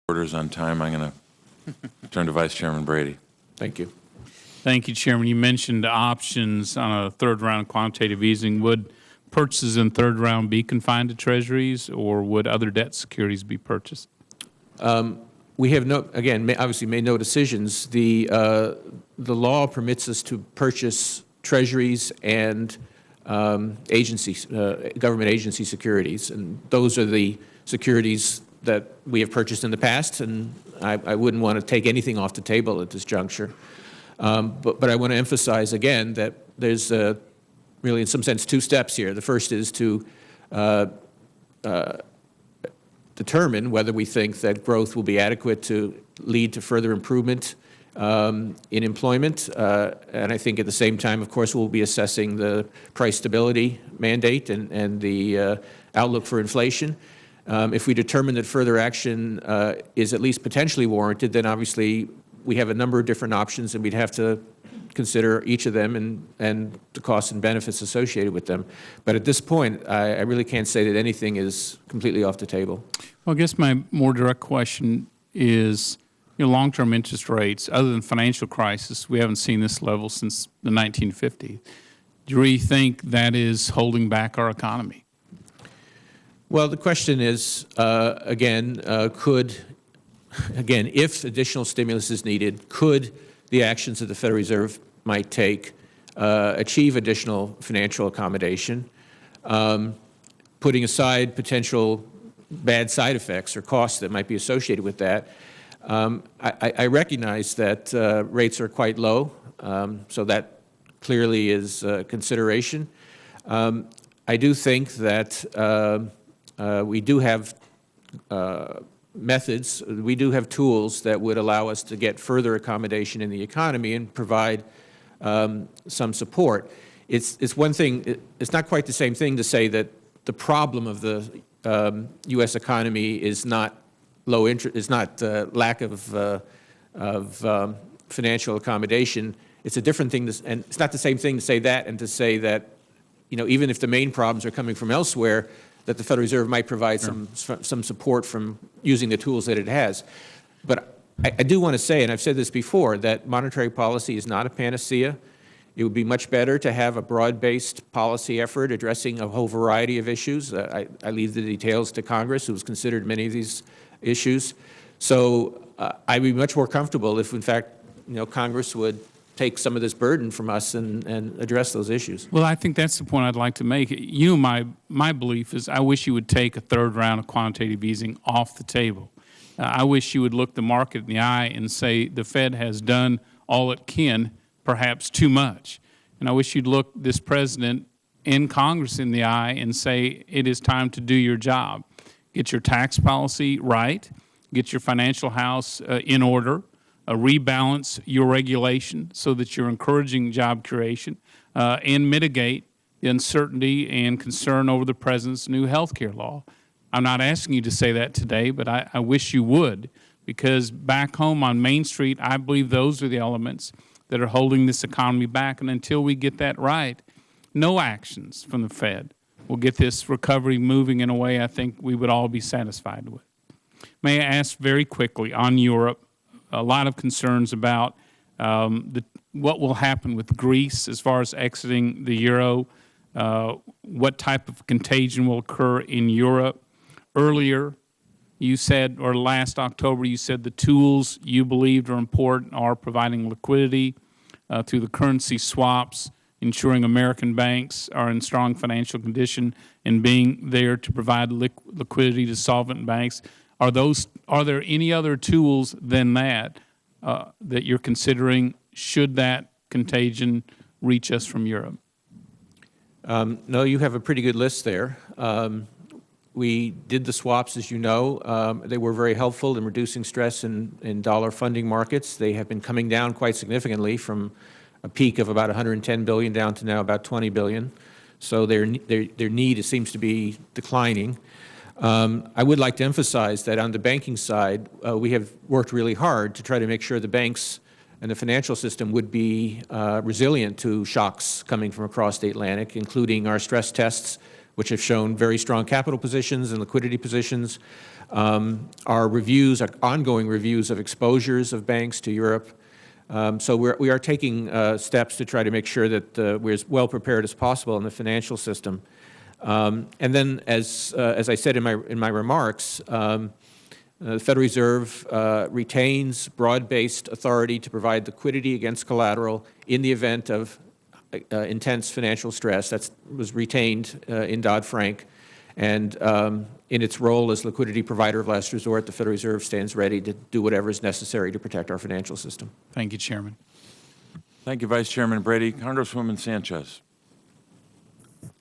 Orders on time. I'm going to turn to Vice Chairman Brady. Thank you. Thank you, Chairman. You mentioned options on a third round quantitative easing. Would purchases in third round be confined to Treasuries, or would other debt securities be purchased? We have obviously made no decisions. The law permits us to purchase Treasuries and government agency securities, and those are the securities that we have purchased in the past, and I wouldn't want to take anything off the table at this juncture. But I want to emphasize again that there's really, in some sense, two steps here. The first is to determine whether we think that growth will be adequate to lead to further improvement in employment. And I think at the same time, of course, we'll be assessing the price stability mandate and the outlook for inflation. If we determine that further action is at least potentially warranted, then obviously we have a number of different options, and we'd have to consider each of them and the costs and benefits associated with them. But at this point, I really can't say that anything is completely off the table. Well, I guess my more direct question is, long-term interest rates, other than financial crisis, we haven't seen this level since the 1950s. Do you really think that is holding back our economy? Well, the question is, if additional stimulus is needed, could the actions that the Federal Reserve might take achieve additional financial accommodation, putting aside potential bad side effects or costs that might be associated with that? I recognize that rates are quite low, so that clearly is a consideration. I do think that we do have methods, we do have tools that would allow us to get further accommodation in the economy and provide some support. It's one thing, it's not quite the same thing to say that the problem of the U.S. economy is not low interest, is not lack of financial accommodation. It's a different thing, and it's not the same thing to say that and to say that, even if the main problems are coming from elsewhere, that the Federal Reserve might provide some support from using the tools that it has. But I do want to say, and I've said this before, that monetary policy is not a panacea. It would be much better to have a broad-based policy effort addressing a whole variety of issues. I leave the details to Congress, who's considered many of these issues. So I'd be much more comfortable if, in fact, Congress would take some of this burden from us and address those issues. Well, I think that's the point I'd like to make. My belief is I wish you would take a third round of quantitative easing off the table. I wish you would look the market in the eye and say the Fed has done all it can, perhaps too much. And I wish you'd look this President and Congress in the eye and say it is time to do your job. Get your tax policy right, get your financial house in order, rebalance your regulation so that you're encouraging job creation, and mitigate the uncertainty and concern over the President's new health care law. I'm not asking you to say that today, but I wish you would, because back home on Main Street, I believe those are the elements that are holding this economy back. And until we get that right, no actions from the Fed will get this recovery moving in a way I think we would all be satisfied with. May I ask very quickly on Europe, a lot of concerns about what will happen with Greece as far as exiting the euro, what type of contagion will occur in Europe. Earlier, you said, or last October, you said the tools you believed are important are providing liquidity through the currency swaps, ensuring American banks are in strong financial condition, and being there to provide liquidity to solvent banks. Are there any other tools than that that you're considering should that contagion reach us from Europe? No, you have a pretty good list there. We did the swaps, as you know. They were very helpful in reducing stress in dollar funding markets. They have been coming down quite significantly from a peak of about $110 billion down to now about $20 billion. So their need seems to be declining. I would like to emphasize that on the banking side, we have worked really hard to try to make sure the banks and the financial system would be resilient to shocks coming from across the Atlantic, including our stress tests, which have shown very strong capital positions and liquidity positions. Our reviews, our ongoing reviews of exposures of banks to Europe. So we are taking steps to try to make sure that we're as well prepared as possible in the financial system. And then, as I said in my remarks, the Federal Reserve retains broad-based authority to provide liquidity against collateral in the event of intense financial stress. That was retained in Dodd-Frank. And in its role as liquidity provider of last resort, the Federal Reserve stands ready to do whatever is necessary to protect our financial system. Thank you, Chairman. Thank you, Vice Chairman Brady. Congresswoman Sanchez.